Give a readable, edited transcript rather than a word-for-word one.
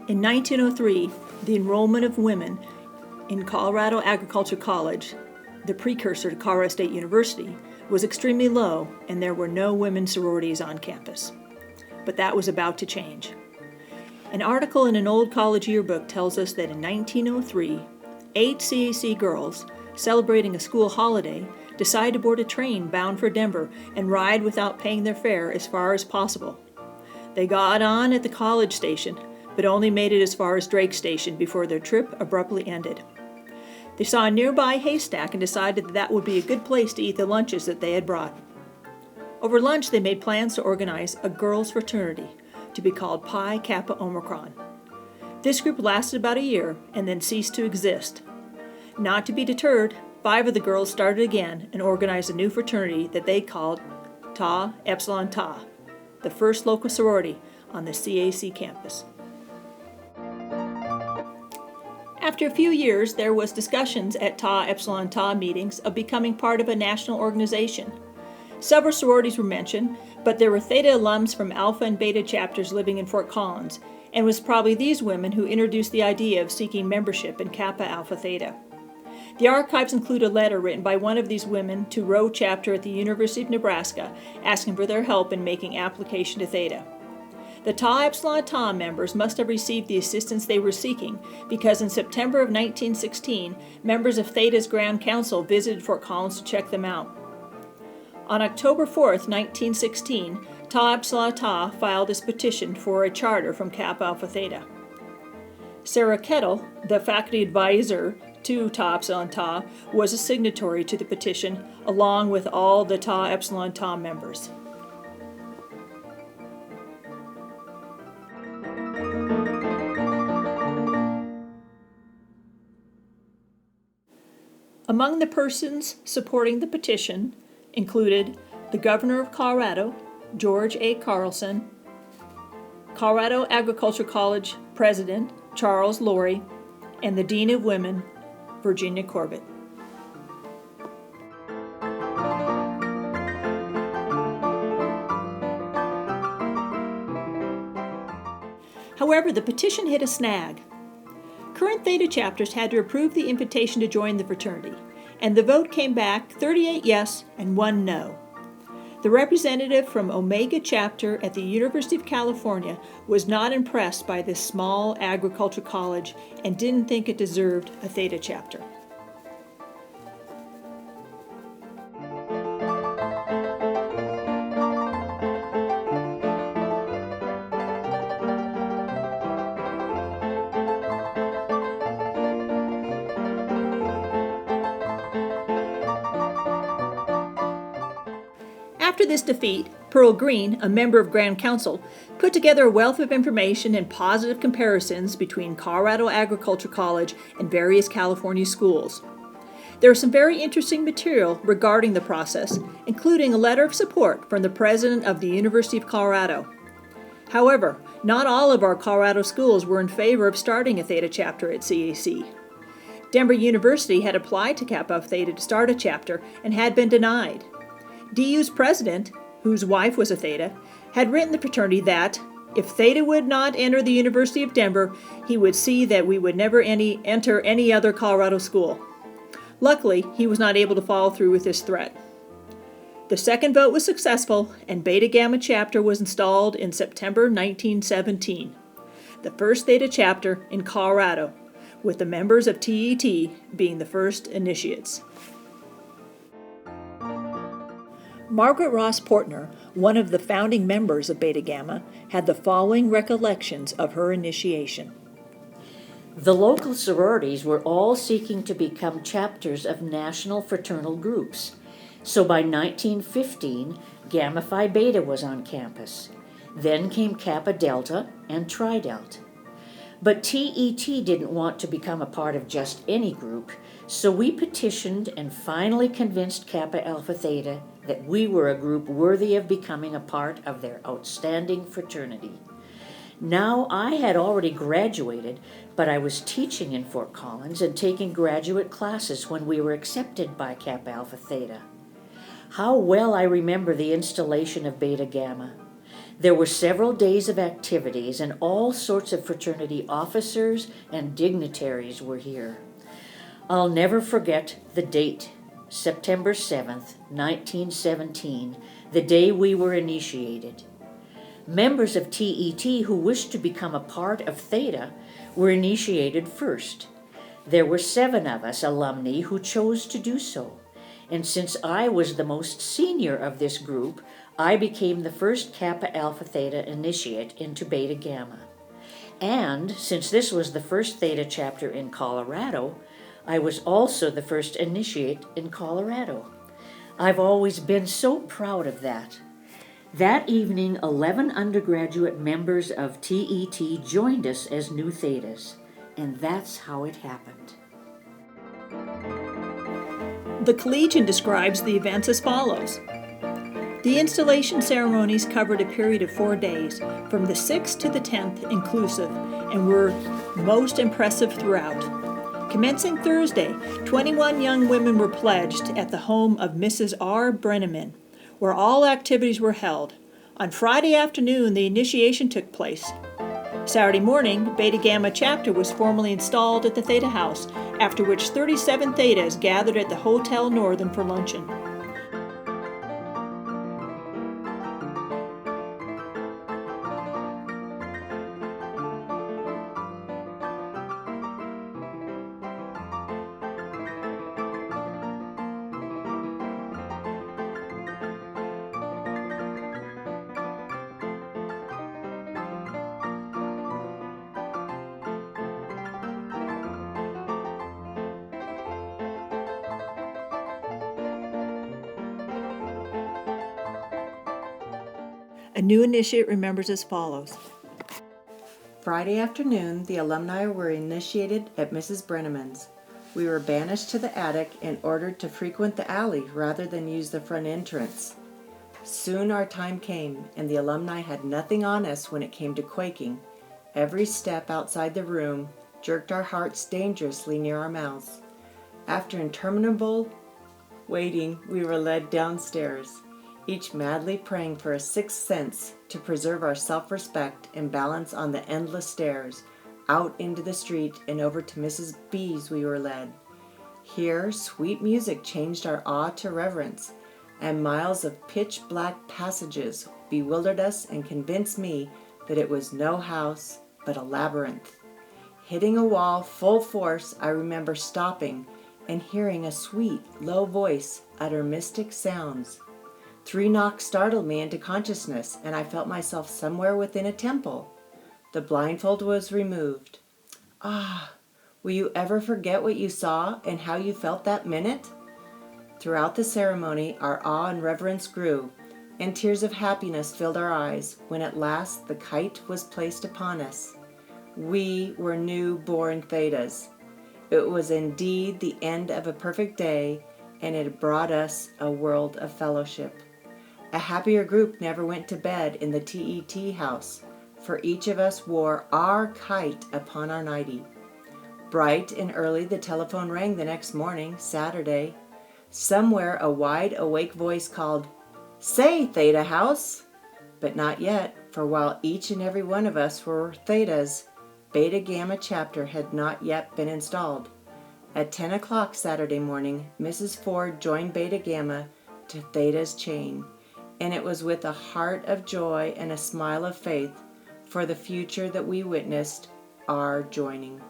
In 1903, the enrollment of women in Colorado Agricultural College, the precursor to Colorado State University, was extremely low, and there were no women's sororities on campus. But that was about to change. An article in an old college yearbook tells us that in 1903, 8 CAC girls, celebrating a school holiday, decided to board a train bound for Denver and ride without paying their fare as far as possible. They got on at the college station, but only made it as far as Drake Station before their trip abruptly ended. They saw a nearby haystack and decided that would be a good place to eat the lunches that they had brought. Over lunch, they made plans to organize a girls' fraternity to be called Pi Kappa Omicron. This group lasted about a year and then ceased to exist. Not to be deterred, 5 of the girls started again and organized a new fraternity that they called Tau Epsilon Tau, the first local sorority on the CAC campus. After a few years, there was discussions at Tau Epsilon Tau meetings of becoming part of a national organization. Several sororities were mentioned, but there were Theta alums from Alpha and Beta chapters living in Fort Collins, and it was probably these women who introduced the idea of seeking membership in Kappa Alpha Theta. The archives include a letter written by one of these women to Roe chapter at the University of Nebraska asking for their help in making application to Theta. The Tau Epsilon Tau members must have received the assistance they were seeking because in September of 1916, members of Theta's Grand Council visited Fort Collins to check them out. On October 4, 1916, Tau Epsilon Tau filed its petition for a charter from Kappa Alpha Theta. Sarah Kettle, the faculty advisor to Tau Epsilon Tau, was a signatory to the petition along with all the Tau Epsilon Tau members. Among the persons supporting the petition included the Governor of Colorado, George A. Carlson, Colorado Agricultural College President, Charles Laurie, and the Dean of Women, Virginia Corbett. However, the petition hit a snag. Current Theta chapters had to approve the invitation to join the fraternity, and the vote came back 38 yes and 1 no. The representative from Omega chapter at the University of California was not impressed by this small agricultural college and didn't think it deserved a Theta chapter. After this defeat, Pearl Green, a member of Grand Council, put together a wealth of information and positive comparisons between Colorado Agricultural College and various California schools. There is some very interesting material regarding the process, including a letter of support from the president of the University of Colorado. However, not all of our Colorado schools were in favor of starting a Theta chapter at CAC. Denver University had applied to Kappa Alpha Theta to start a chapter and had been denied. DU's president, whose wife was a Theta, had written the fraternity that, if Theta would not enter the University of Denver, he would see that we would never enter any other Colorado school. Luckily, he was not able to follow through with this threat. The second vote was successful, and Beta Gamma chapter was installed in September 1917, the first Theta chapter in Colorado, with the members of TET being the first initiates. Margaret Ross Portner, one of the founding members of Beta Gamma, had the following recollections of her initiation. The local sororities were all seeking to become chapters of national fraternal groups. So by 1915, Gamma Phi Beta was on campus. Then came Kappa Delta and Tri Delta. But TET didn't want to become a part of just any group, so we petitioned and finally convinced Kappa Alpha Theta that we were a group worthy of becoming a part of their outstanding fraternity. Now, I had already graduated, but I was teaching in Fort Collins and taking graduate classes when we were accepted by Kappa Alpha Theta. How well I remember the installation of Beta Gamma. There were several days of activities, and all sorts of fraternity officers and dignitaries were here. I'll never forget the date, September 7th, 1917, the day we were initiated. Members of TET who wished to become a part of Theta were initiated first. There were 7 of us alumni who chose to do so, and since I was the most senior of this group, I became the first Kappa Alpha Theta initiate into Beta Gamma. And since this was the first Theta chapter in Colorado, I was also the first initiate in Colorado. I've always been so proud of that. That evening, 11 undergraduate members of TET joined us as new Thetas, and that's how it happened. The Collegian describes the events as follows. The installation ceremonies covered a period of 4 days, from the 6th to the 10th inclusive, and were most impressive throughout. Commencing Thursday, 21 young women were pledged at the home of Mrs. R. Brenneman, where all activities were held. On Friday afternoon, the initiation took place. Saturday morning, Beta Gamma chapter was formally installed at the Theta House, after which 37 Thetas gathered at the Hotel Northern for luncheon. A new initiate remembers as follows. Friday afternoon, the alumni were initiated at Mrs. Brenneman's. We were banished to the attic and ordered to frequent the alley rather than use the front entrance. Soon our time came, and the alumni had nothing on us when it came to quaking. Every step outside the room jerked our hearts dangerously near our mouths. After interminable waiting, we were led downstairs, each madly praying for a sixth sense to preserve our self-respect and balance on the endless stairs. Out into the street and over to Mrs. B's we were led. Here, sweet music changed our awe to reverence, and miles of pitch-black passages bewildered us and convinced me that it was no house, but a labyrinth. Hitting a wall full force, I remember stopping and hearing a sweet, low voice utter mystic sounds. 3 knocks startled me into consciousness, and I felt myself somewhere within a temple. The blindfold was removed. Ah, will you ever forget what you saw and how you felt that minute? Throughout the ceremony, our awe and reverence grew, and tears of happiness filled our eyes when at last the kite was placed upon us. We were new-born Thetas. It was indeed the end of a perfect day, and it brought us a world of fellowship. A happier group never went to bed in the TET house, for each of us wore our kite upon our nightie. Bright and early the telephone rang the next morning, Saturday. Somewhere a wide-awake voice called, "Say, Theta House!" But not yet, for while each and every one of us were Thetas, Beta Gamma chapter had not yet been installed. At 10 o'clock Saturday morning, Mrs. Ford joined Beta Gamma to Theta's chain, and it was with a heart of joy and a smile of faith for the future that we witnessed our joining.